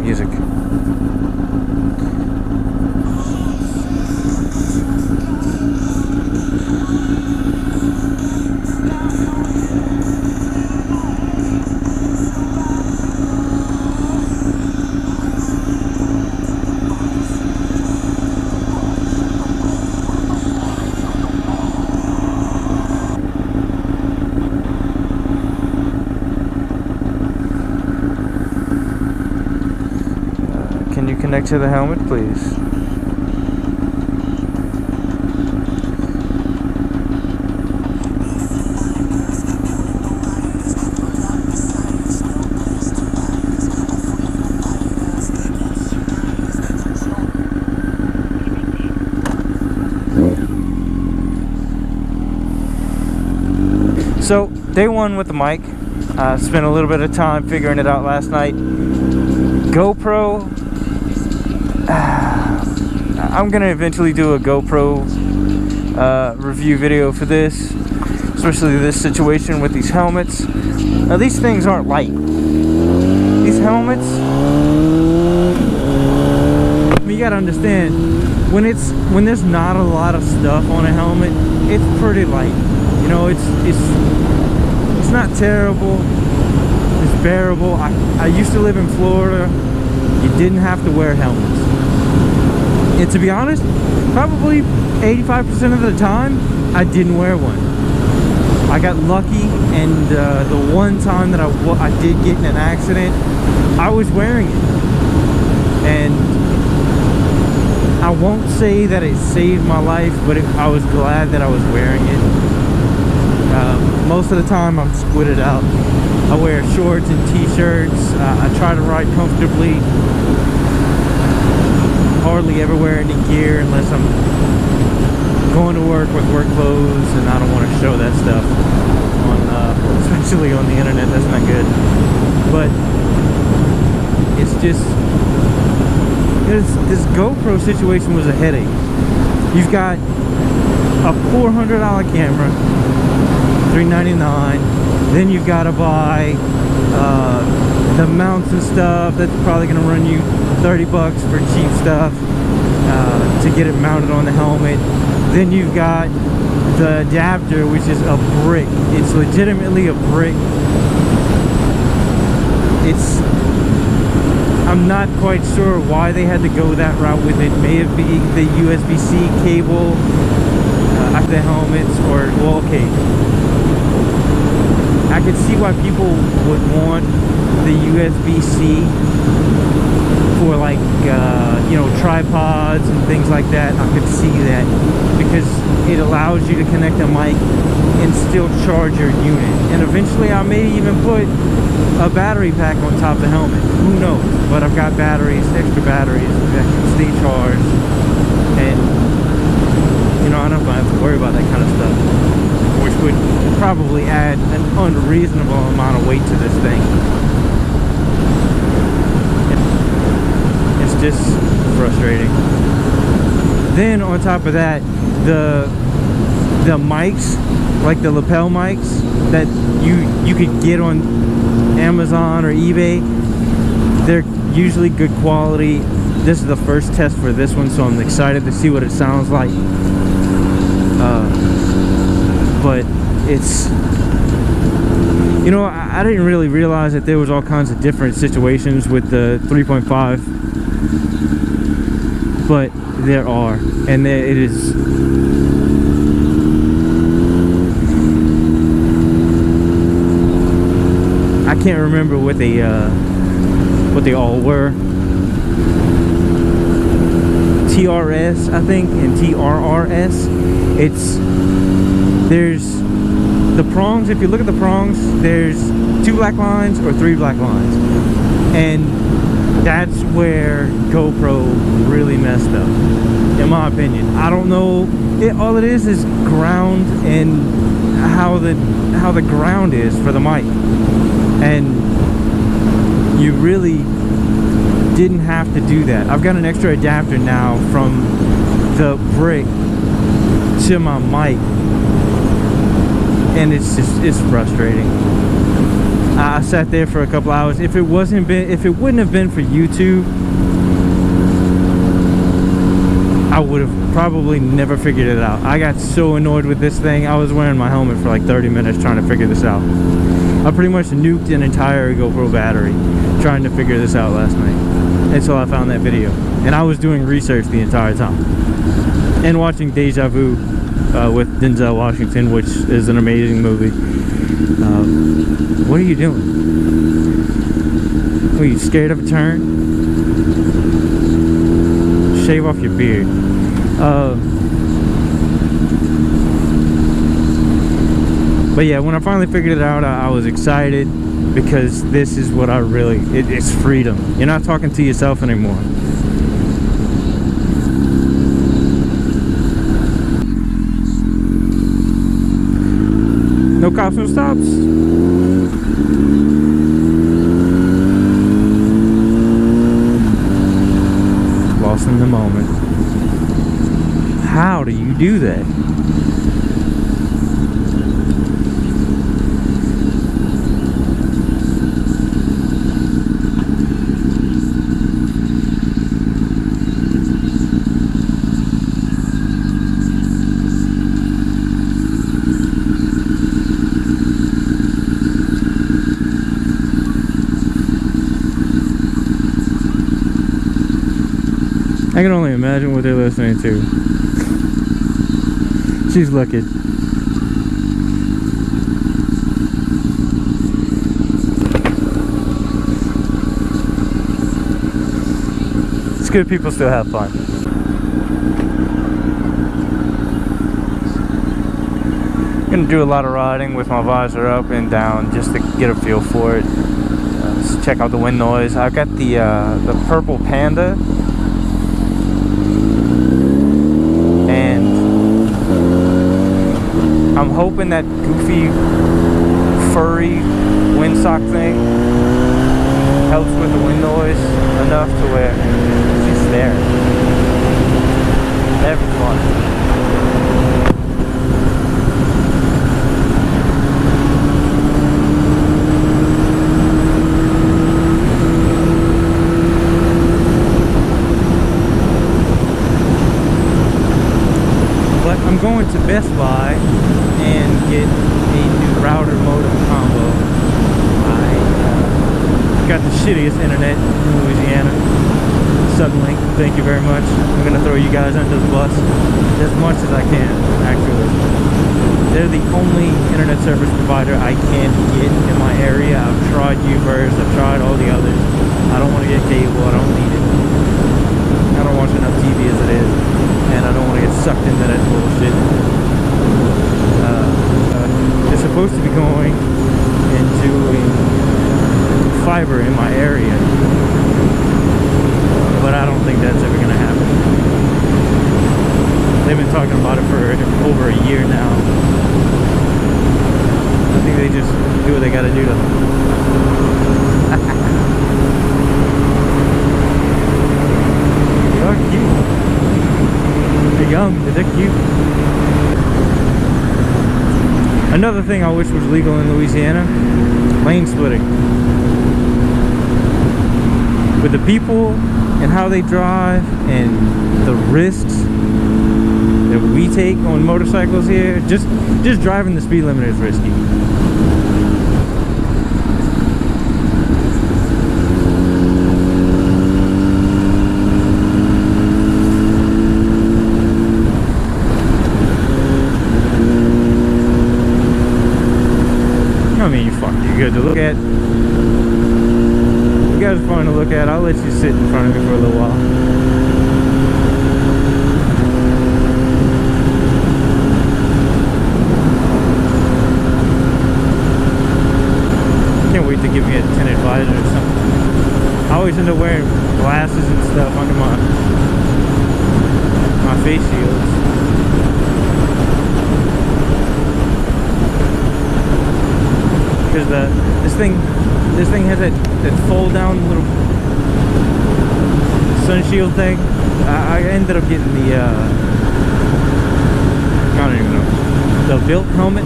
music. Can you connect to the helmet, please? So, day one with the mic. Spent a little bit of time figuring it out last night. GoPro. I'm gonna eventually do a GoPro review video for this, especially this situation with these helmets. Now these things aren't light. These helmets, you gotta understand, when there's not a lot of stuff on a helmet, it's pretty light. You know, it's not terrible. It's bearable. I used to live in Florida. You didn't have to wear helmets. And to be honest, probably 85% of the time, I didn't wear one. I got lucky, and the one time that I did get in an accident, I was wearing it. And I won't say that it saved my life, but I was glad that I was wearing it. Most of the time, I'm squitted out. I wear shorts and t-shirts. I try to ride comfortably. Hardly ever wear any gear unless I'm going to work with work clothes, and I don't want to show that stuff on, especially on the internet. That's not good. But it's just this GoPro situation was a headache. You've got a $400 camera, $399. Then you've got to buy the mounts and stuff. That's probably going to run you $30 for cheap stuff to get it mounted on the helmet. Then you've got the adapter, which is a brick. It's legitimately a brick. I'm not quite sure why they had to go that route with it. May it be the USB-C cable at the helmets, or, well, okay, I could see why people would want the USB-C for, like, you know, tripods and things like that. I could see that because it allows you to connect a mic and still charge your unit. And eventually I may even put a battery pack on top of the helmet. Who knows? But I've got batteries, extra batteries that can stay charged. And, you know, I don't have to worry about that kind of stuff, which would probably add an unreasonable amount of weight to this thing. It's just frustrating. Then on top of that, the mics, like the lapel mics that you could get on Amazon or eBay, they're usually good quality. This is the first test for this one, so I'm excited to see what it sounds like. But it's, you know, I didn't really realize that there was all kinds of different situations with the 3.5, but there are, and it is. I can't remember what they all were. TRS, I think, and TRRS. There's the prongs. If you look at the prongs, there's 2 black lines or 3 black lines, and that's where GoPro really messed up, in my opinion. I don't know. All it is ground and how the ground is for the mic, and you really didn't have to do that. I've got an extra adapter now from the brick to my mic, and it's frustrating. I sat there for a couple hours. If it wouldn't have been for YouTube, I would have probably never figured it out. I got so annoyed with this thing. I was wearing my helmet for like 30 minutes trying to figure this out. I pretty much nuked an entire GoPro battery trying to figure this out last night until I found that video. And I was doing research the entire time. And watching Deja Vu with Denzel Washington, which is an amazing movie. What are you doing? Are you scared of a turn? Shave off your beard. But yeah, when I finally figured it out, I was excited because this is what I really, it's freedom. You're not talking to yourself anymore. No cops, no stops. Lost in the moment. How do you do that? I can only imagine what they're listening to. She's looking. It's good people still have fun. I'm gonna do a lot of riding with my visor up and down just to get a feel for it. Just check out the wind noise. I've got the PurplePanda. I'm hoping that goofy, furry windsock thing helps with the wind noise enough to where it's just there. Everyone. But I'm going to Best Buy and get a new router modem combo. I got the shittiest internet in Louisiana. Suddenlink, thank you very much. I'm gonna throw you guys under the bus as much as I can, actually. They're the only internet service provider I can get in my area. I've tried Uverse, I've tried all the others. I don't want to get cable, I don't need it. I don't watch enough TV as it is, and I don't want to get sucked into that bullshit. They're supposed to be going into fiber in my area, but I don't think that's ever going to happen. They've been talking about it for over a year now. I think they just do what they got to do to They're cute. They're young, but they're cute. Another thing I wish was legal in Louisiana, lane splitting. With the people and how they drive and the risks that we take on motorcycles here, just driving the speed limit is risky. I mean, you're good to look at. You guys are fun to look at. I'll let you sit in front of me for a little while. Can't wait to give me a tinted visor or something. I always end up wearing glasses and stuff under my face shields. Because this thing has that fold down little sun shield thing. I ended up getting the I don't even know, the built helmet,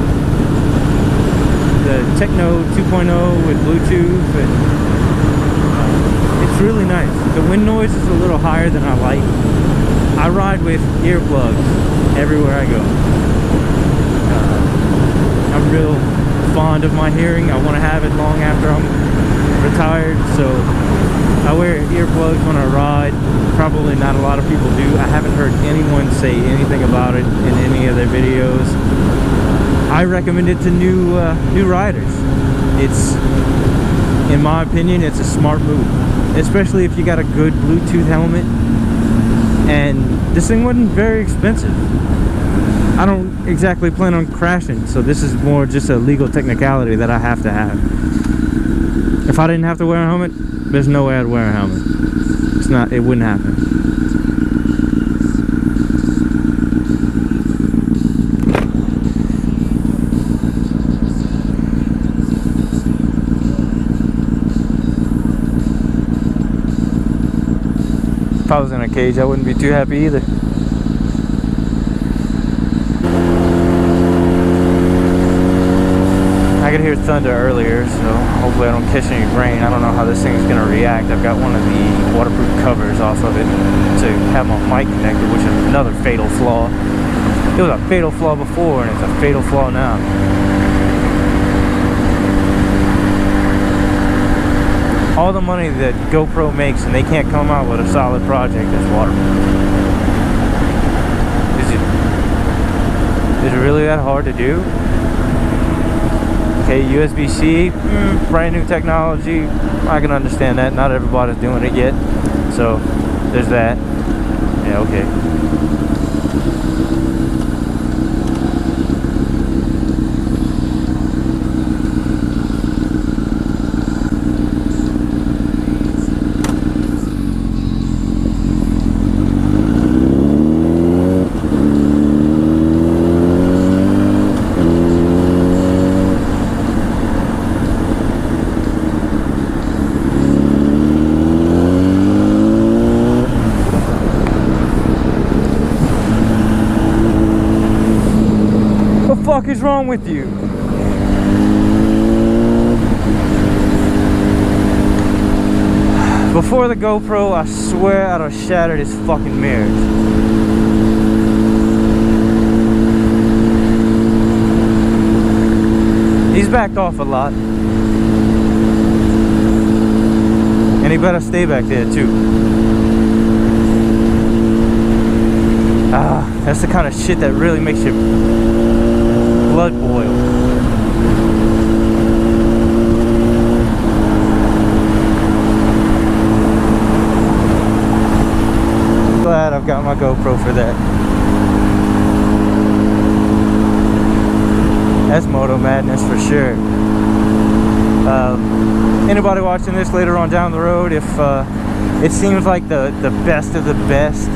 the Techno 2.0 with Bluetooth, and it's really nice. The wind noise is a little higher than I like. I ride with earplugs everywhere I go. I'm real fond of my hearing. I want to have it long after I'm retired, so I wear earplugs when I ride. Probably not a lot of people do. I haven't heard anyone say anything about it in any of their videos. I recommend it to new riders. It's, in my opinion, it's a smart move, especially if you got a good Bluetooth helmet. And this thing wasn't very expensive. I don't exactly plan on crashing, so this is more just a legal technicality that I have to have. If I didn't have to wear a helmet, there's no way I'd wear a helmet. It wouldn't happen. If I was in a cage, I wouldn't be too happy either. I could hear thunder earlier, so hopefully I don't catch any rain. I don't know how this thing's gonna react. I've got one of the waterproof covers off of it to have my mic connected, which is another fatal flaw. It was a fatal flaw before, and it's a fatal flaw now. All the money that GoPro makes, and they can't come out with a solid project that's waterproof. Is it really that hard to do? Okay, USB-C, brand new technology. I can understand that. Not everybody's doing it yet. So, there's that. Yeah, okay. What the fuck is wrong with you? Before the GoPro, I swear I'd have shattered his fucking mirrors. He's backed off a lot. And he better stay back there too. That's the kind of shit that really makes your blood boil. Glad I've got my GoPro for that. That's Moto Madness for sure. Anybody watching this later on down the road, if it seems like the best of the best,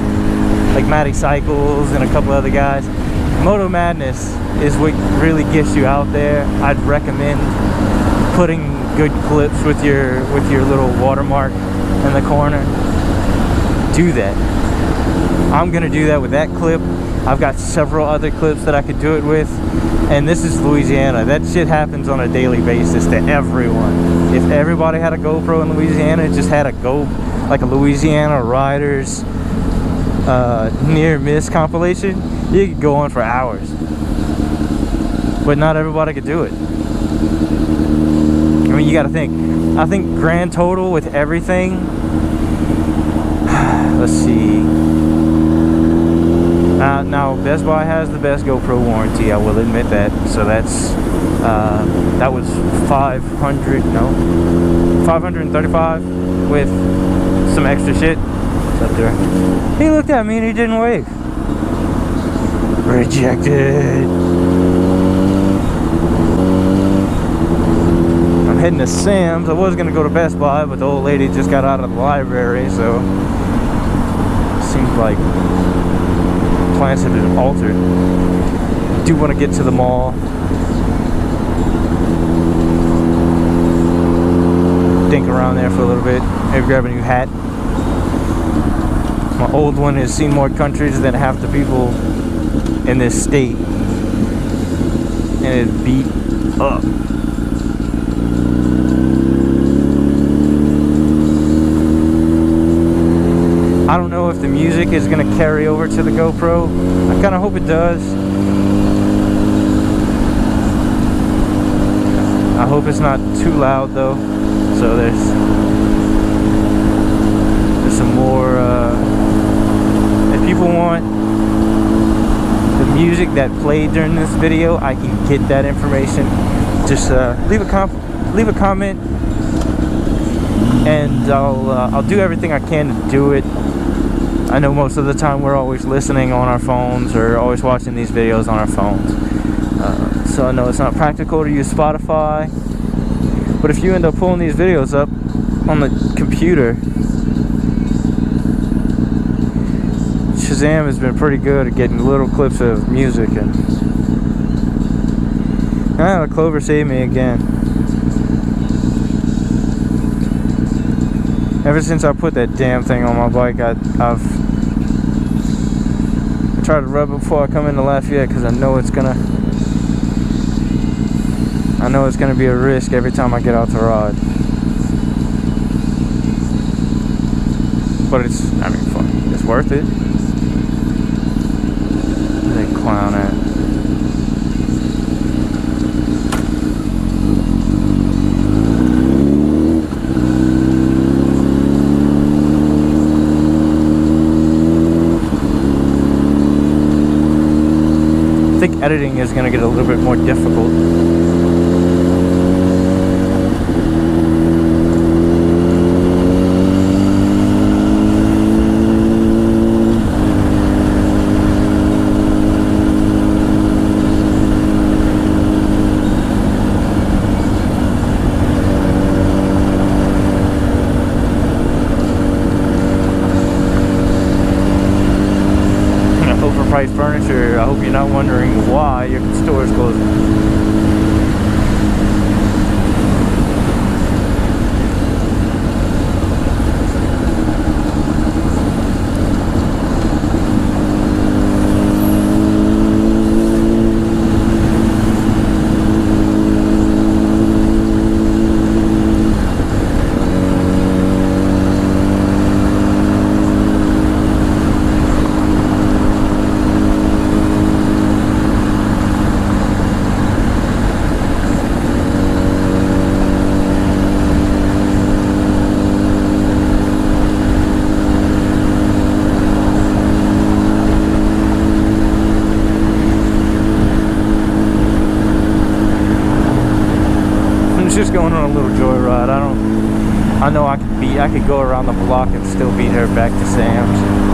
like Matty Cycles and a couple other guys, Moto Madness is what really gets you out there. I'd recommend putting good clips with your little watermark in the corner. Do that. I'm gonna do that with that clip. I've got several other clips that I could do it with, and this is Louisiana. That shit happens on a daily basis to everyone. If everybody had a GoPro in Louisiana, just had a Louisiana Riders near miss compilation, you could go on for hours. But not everybody could do it. I mean, you gotta think. I think grand total with everything, let's see. Now Best Buy has the best GoPro warranty, I will admit that. So that's that was $535 with some extra shit. It's up there. He looked at me and he didn't wave. Rejected. I'm heading to Sam's. I was gonna go to Best Buy, but the old lady just got out of the library, so seems like plans have been altered. Do want to get to the mall. Dink around there for a little bit. Maybe grab a new hat. My old one has seen more countries than half the people in this state, and it's beat up. the music is gonna carry over to the GoPro. I kind of hope it does. I hope it's not too loud though. So there's some more. If people want the music that played during this video, I can get that information. Just leave a comment, and I'll do everything I can to do it. I know most of the time we're always listening on our phones or always watching these videos on our phones. So I know it's not practical to use Spotify, but if you end up pulling these videos up on the computer, Shazam has been pretty good at getting little clips of music. And the Clover saved me again. Ever since I put that damn thing on my bike, I try to rub it before I come into Lafayette, because I know it's gonna be a risk every time I get out to ride. But it's, I mean, fuck, it's worth it. Where's that clown at? I think editing is going to get a little bit more difficult. Overpriced furniture. I hope you're not wondering why your store is closing. Just going on a little joyride. I know I could go around the block and still beat her back to Sam's.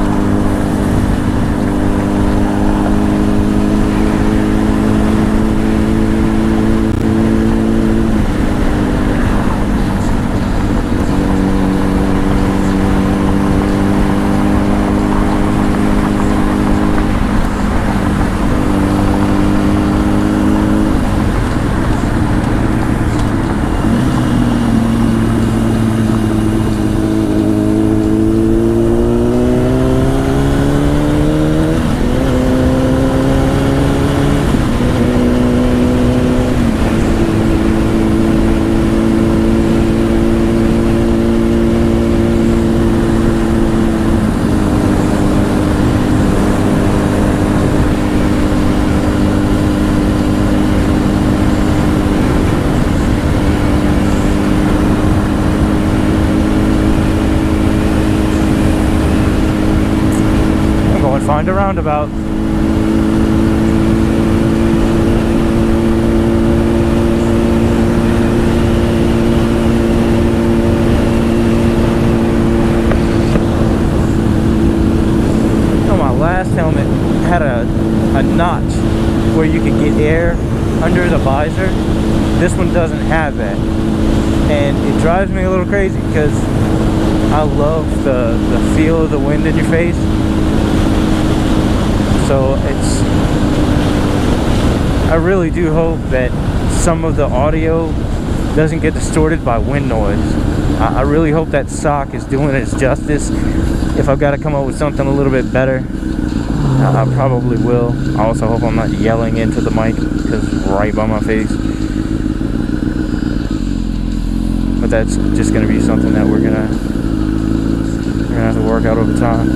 Find a roundabout. Oh, my last helmet had a notch where you could get air under the visor. This one doesn't have that, and it drives me a little crazy because I love the feel of the wind in your face. So I really do hope that some of the audio doesn't get distorted by wind noise. I really hope that sock is doing its justice. If I've got to come up with something a little bit better, I probably will. I also hope I'm not yelling into the mic because it's right by my face. But that's just going to be something that we're gonna have to work work out over time.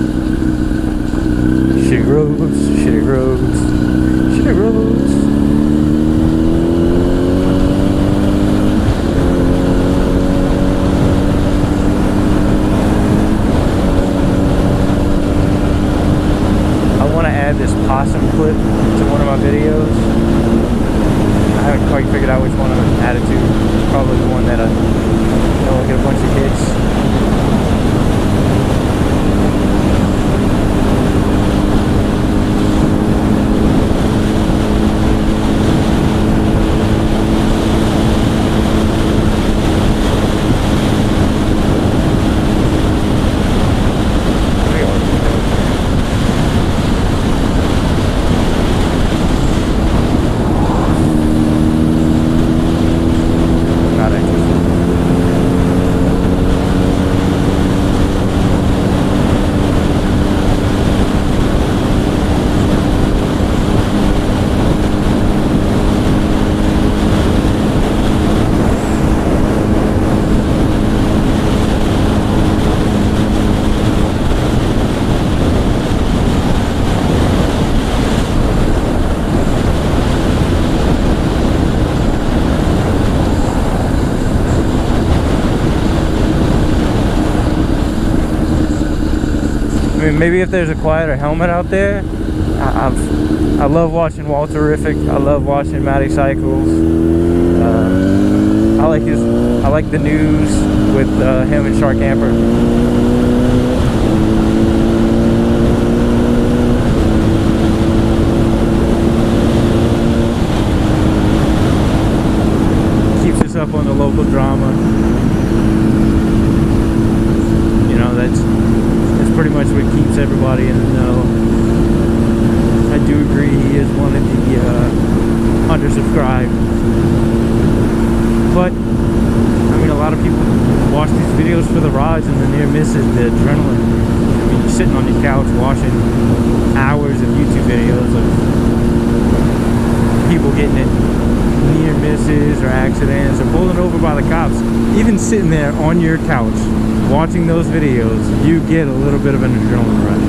Shitty roads, shitty roads, shitty roads. This possum clip to one of my videos. I haven't quite figured out which one I'm going to add it to. It's probably the one that I know will get a bunch of hits. I mean, maybe if there's a quieter helmet out there, I love watching Walterific. I love watching Matty Cycles. I like the news with him and Shark Camper. Keeps us up on the local drama. You know, that's pretty much what keeps everybody in the know. I do agree he is one of the undersubscribed. But, I mean, a lot of people watch these videos for the rides and the near misses, the adrenaline. I mean, you're sitting on your couch watching hours of YouTube videos of people getting it near misses or accidents or pulling over by the cops. Even sitting there on your couch watching those videos, you get a little bit of an adrenaline rush.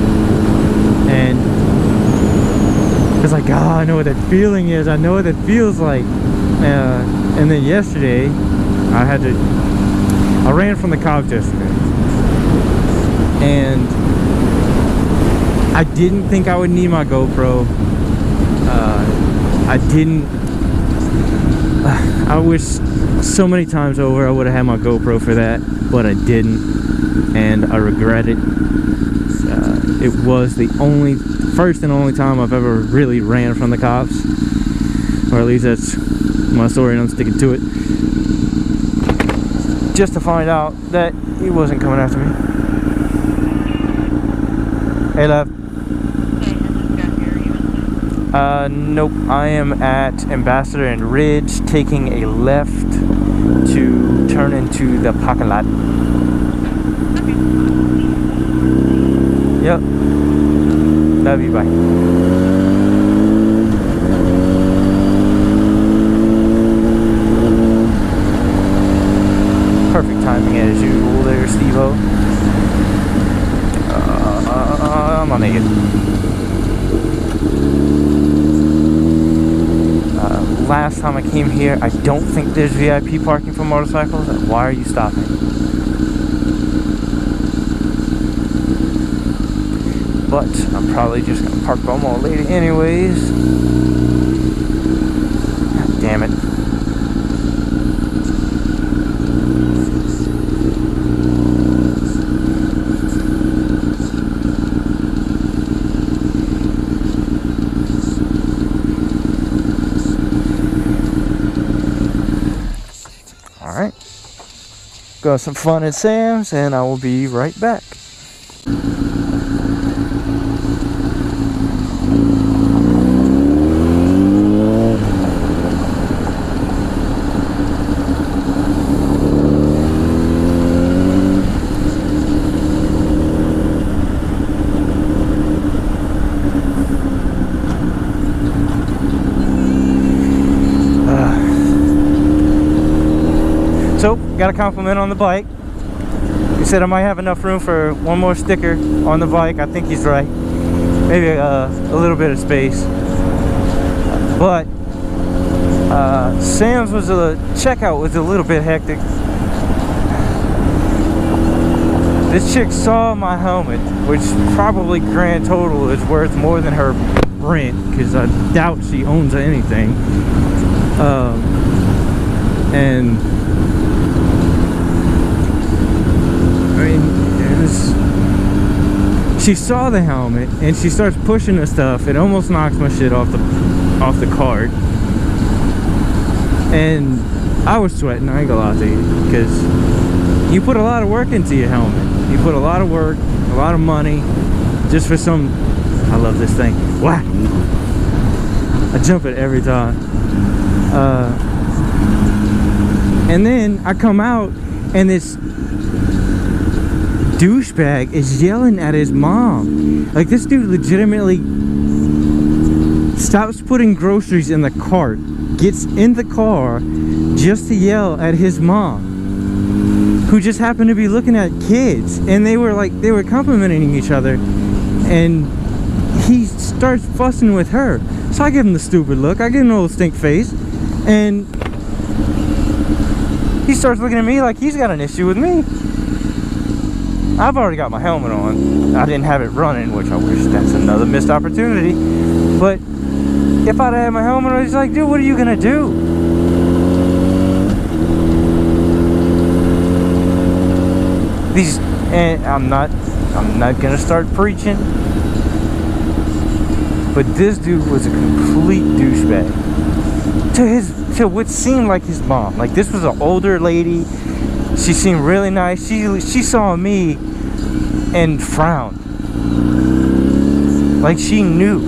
And it's like, oh, I know what that feeling is. I know what that feels like. And then yesterday, I ran from the cops yesterday. And I didn't think I would need my GoPro. I wish so many times over I would have had my GoPro for that, but I didn't, and I regret it. It was the first and only time I've ever really ran from the cops, or at least that's my story and I'm sticking to it, just to find out that he wasn't coming after me. Hey, love. Nope, I am at Ambassador and Ridge, taking a left to turn into the parking lot. Okay. Yep. Love you, bye. Perfect timing as usual there, Steve-O. I'm gonna make it. Last time I came here, I don't think there's VIP parking for motorcycles. Why are you stopping? But I'm probably just gonna park by my old lady anyways. God damn it. Alright, go have some fun at Sam's and I will be right back. So, got a compliment on the bike. said I might have enough room for one more sticker on the bike. I think he's right. Maybe a little bit of space. But Sam's checkout was a little bit hectic. This chick saw my helmet, which probably grand total is worth more than her rent, because I doubt she owns anything. And I mean, she saw the helmet and she starts pushing the stuff. It almost knocks my shit off the cart. And I was sweating, I ain't gonna lie to you, because you put a lot of work into your helmet. You put a lot of work, a lot of money, just for some. I love this thing. Wow! I jump it every time. And then I come out and this douchebag is yelling at his mom. Like, this dude legitimately stops putting groceries in the cart, gets in the car just to yell at his mom, who just happened to be looking at kids, and they were complimenting each other, and he starts fussing with her. So I give him the stupid look, I give him a little stink face, and he starts looking at me like he's got an issue with me. I've already got my helmet on. I didn't have it running, which I wish. That's another missed opportunity. But if I'd had my helmet on, he's like, dude, what are you gonna do? And I'm not gonna start preaching, but this dude was a complete douchebag to what seemed like his mom. Like, this was an older lady. She seemed really nice. She saw me and frowned. Like, she knew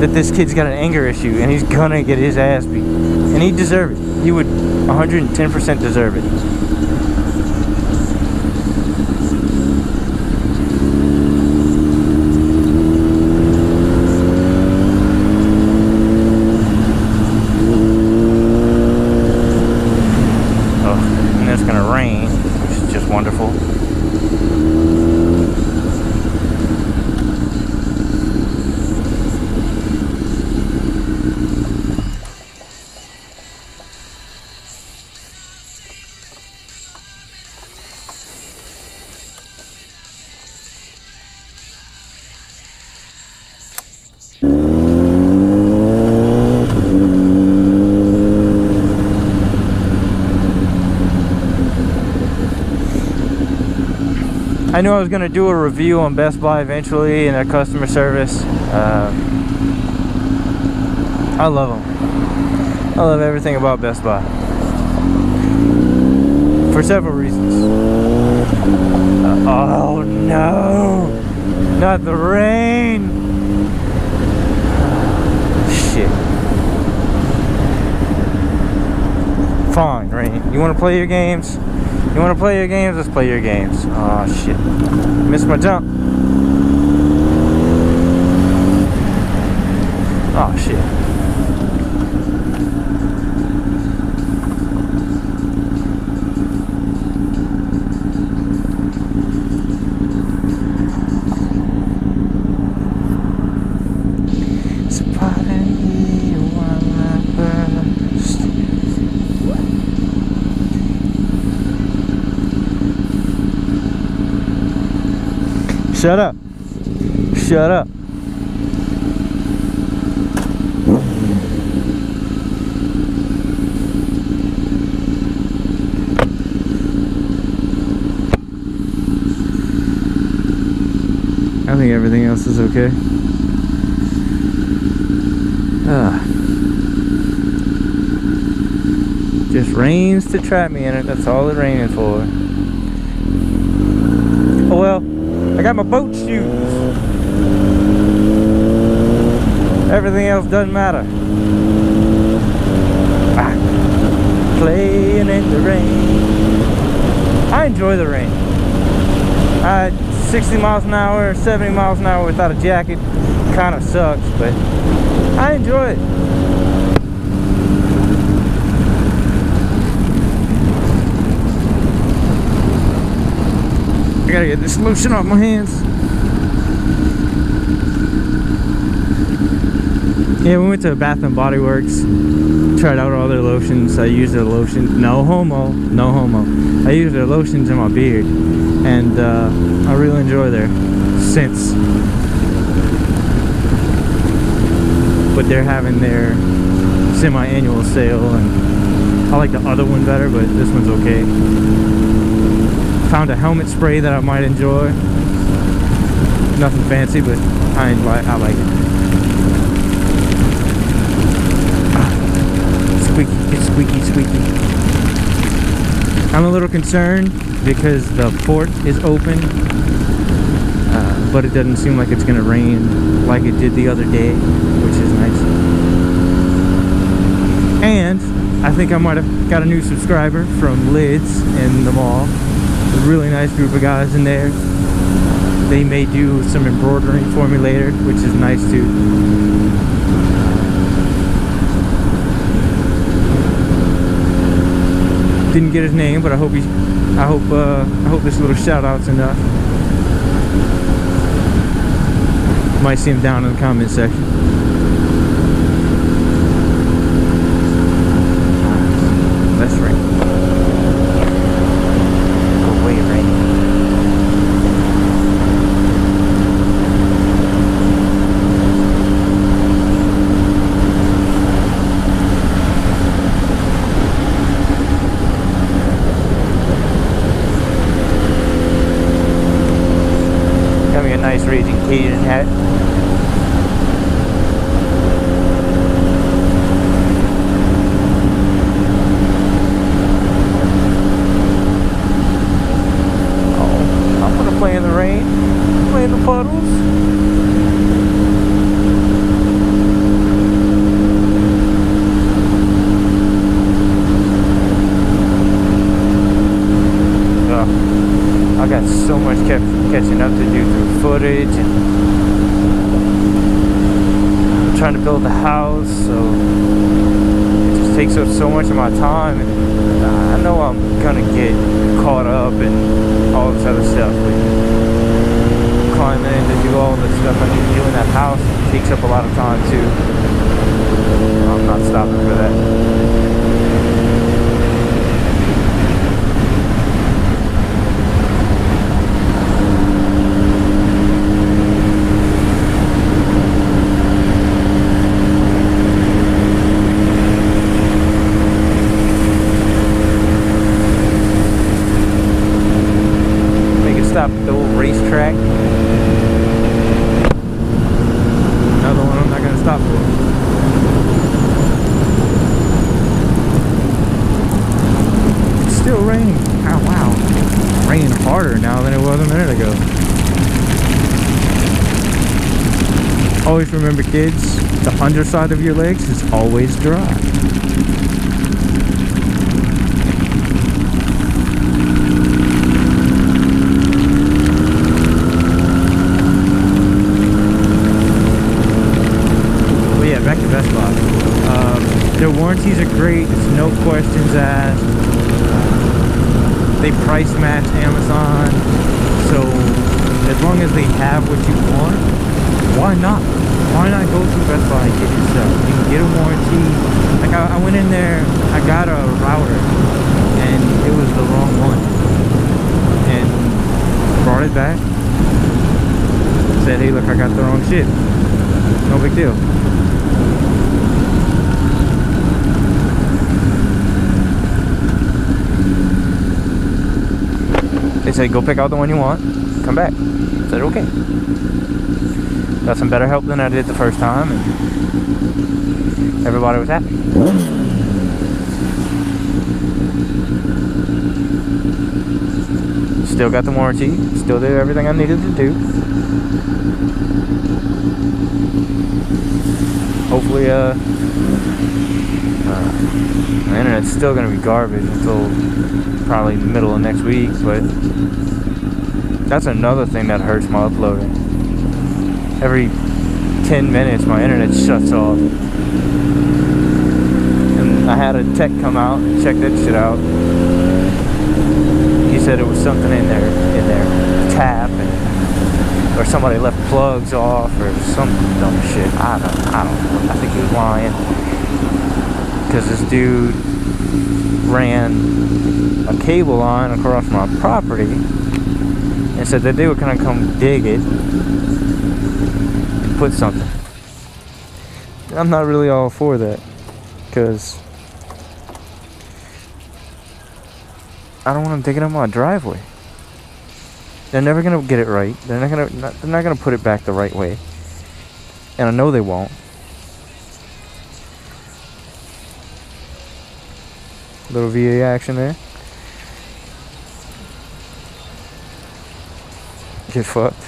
that this kid's got an anger issue and he's gonna get his ass beat. And he deserved it. He would 110% deserve it. Wonderful. I knew I was going to do a review on Best Buy eventually and their customer service. I love them. I love everything about Best Buy. For several reasons. Oh no! Not the rain! Shit. Fine, rain. You want to play your games? You want to play your games? Let's play your games. Oh shit. Missed my jump. Oh shit. It's pardon me while I burst. Shut up. Shut up. I think everything else is okay. Just rains to trap me in it. That's all it's raining for. Oh well. I got my boat shoes. Everything else doesn't matter. Playing in the rain. I enjoy the rain. 60 miles an hour, 70 miles an hour without a jacket kind of sucks, but I enjoy it. I gotta get this lotion off my hands. Yeah, we went to Bath and Body Works, tried out all their lotions. I used their lotion, no homo, no homo. I used their lotions in my beard, and I really enjoy their scents. But they're having their semi-annual sale, and I like the other one better, but this one's okay. Found a helmet spray that I might enjoy. Nothing fancy, but I like it. Squeaky, it's squeaky, squeaky. I'm a little concerned because the port is open, but it doesn't seem like it's gonna rain like it did the other day, which is nice. And I think I might have got a new subscriber from Lids in the mall. A really nice group of guys in there. They may do some embroidering for me later, which is nice too. Didn't get his name, but I hope this little shout out's enough. Might see him down in the comment section. Let's rain. Go away, rain. Got me a nice Raging Cajun hat. Puddles. I got so much catching up to do through footage, and I'm trying to build the house, so it just takes up so much of my time, and I know I'm gonna get caught up in all this other stuff. Climbing to do all the stuff I need to do in that house takes up a lot of time too. I'm not stopping for that. Make it stop at the old racetrack. Stop for. It's still raining. Oh wow. Raining harder now than it was a minute ago. Always remember, kids, the underside of your legs is always dry. Back to Best Buy. Their warranties are great. It's no questions asked. They price match Amazon, so as long as they have what you want, why not? Why not go to Best Buy and get yourself? You can get a warranty. Like I went in there, I got a router, and it was the wrong one, and brought it back. Said, hey, look, I got the wrong shit. No big deal. They said, go pick out the one you want, come back. I said, okay. Got some better help than I did the first time, and everybody was happy. Still got the warranty, still did everything I needed to do. Hopefully, the internet's still gonna be garbage until probably the middle of next week, but that's another thing that hurts my uploading. Every 10 minutes my internet shuts off, and I had a tech come out and check that shit out. He said it was something in there. tap, or somebody left plugs off, or some dumb shit. I don't know. I think he was lying, because this dude ran a cable line across my property and said that they were gonna come dig it and put something. I'm not really all for that, because I don't want them digging up my driveway. They're never gonna get it right. They're not gonna put it back the right way, and I know they won't. Little VA action there. Get fucked.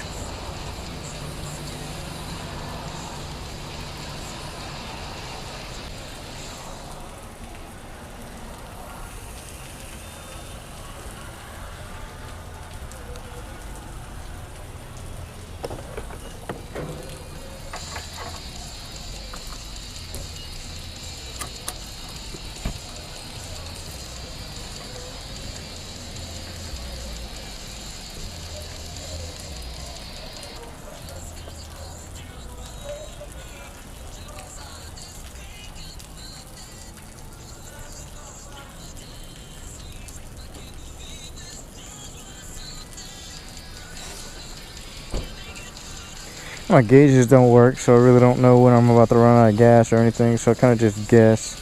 My gauges don't work, so I really don't know when I'm about to run out of gas or anything, so I kind of just guess.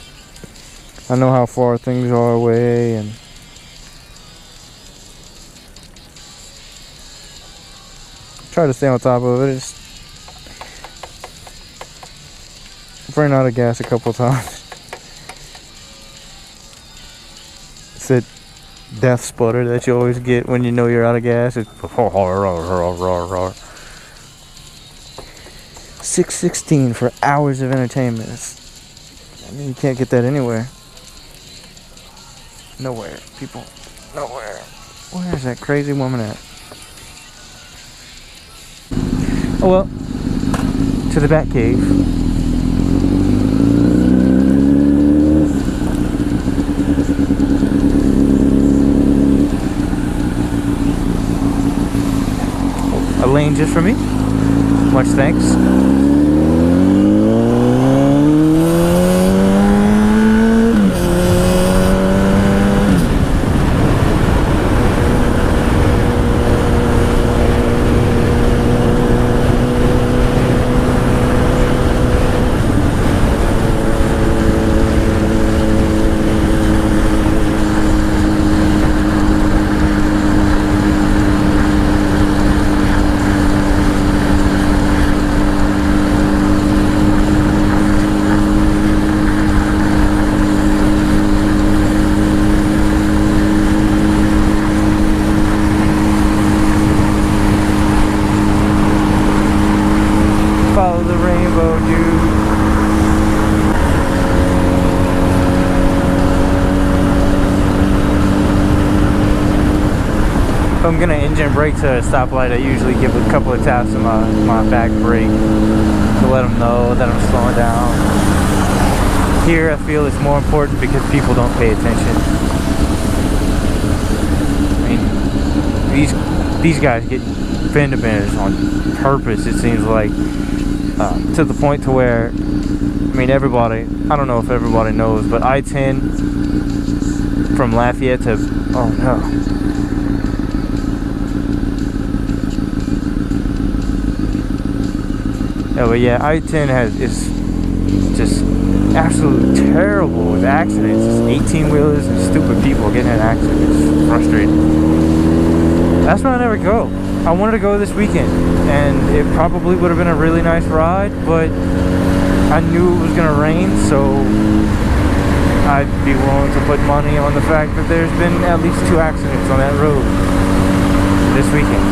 I know how far things are away, and try to stay on top of it. I've run out of gas a couple times. It's that death sputter that you always get when you know you're out of gas. It's 6:16 for hours of entertainment. I mean, you can't get that anywhere. Nowhere, people. Nowhere. Where is that crazy woman at? Oh well. To the Batcave. A lane just for me. Much thanks. Follow the rainbow, dude. If I'm gonna engine brake to a stoplight, I usually give a couple of taps to my back brake to let them know that I'm slowing down. Here, I feel it's more important because people don't pay attention. I mean, these guys get fender benders on purpose, it seems like. To the point to where, I mean, everybody, I don't know if everybody knows, but I-10 from Lafayette to, oh no. Oh, but yeah, I-10 is just absolutely terrible with accidents. Just 18-wheelers and stupid people getting in accidents. It's frustrating. That's why I never go. I wanted to go this weekend, and it probably would have been a really nice ride, but I knew it was going to rain, so I'd be willing to put money on the fact that there's been at least 2 accidents on that road this weekend.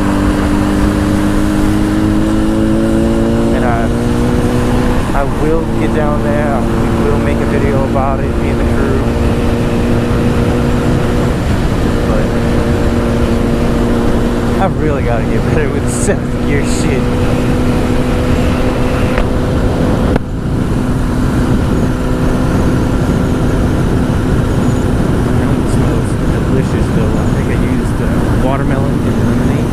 And I will get down there, we will make a video about it, me and the crew. I've really got to get better with 7th gear shit. It smells delicious though. I think I used watermelon and lemonade.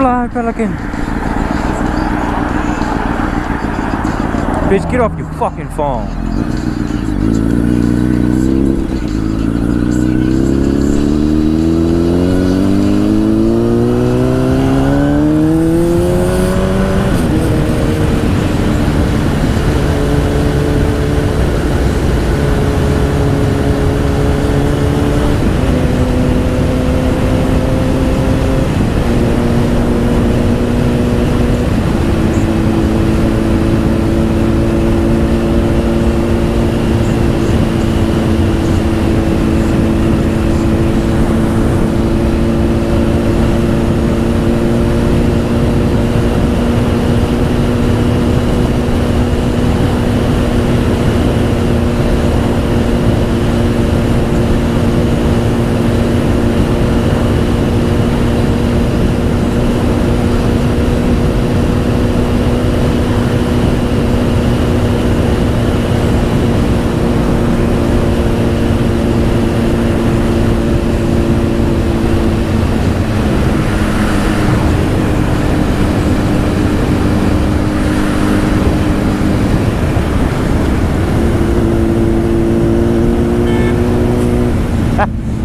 Fly, pelican. Bitch, get off your fucking phone.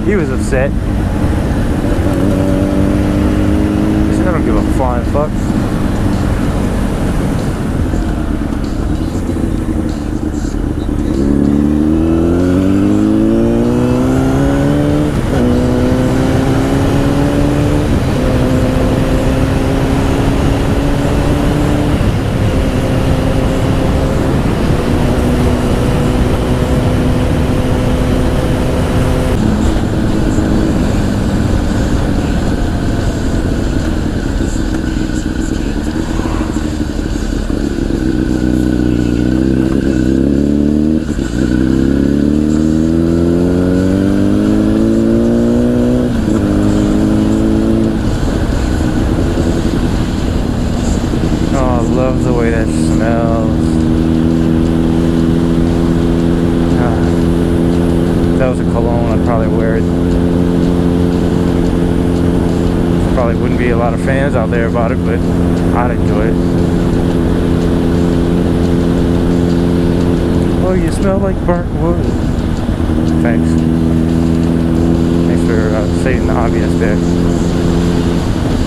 He was upset. He said, I don't give a flying fuck. Love the way that smells. If that was a cologne, I'd probably wear it. Probably wouldn't be a lot of fans out there about it, but I'd enjoy it. Oh, you smell like burnt wood. Thanks. Thanks for stating the obvious there.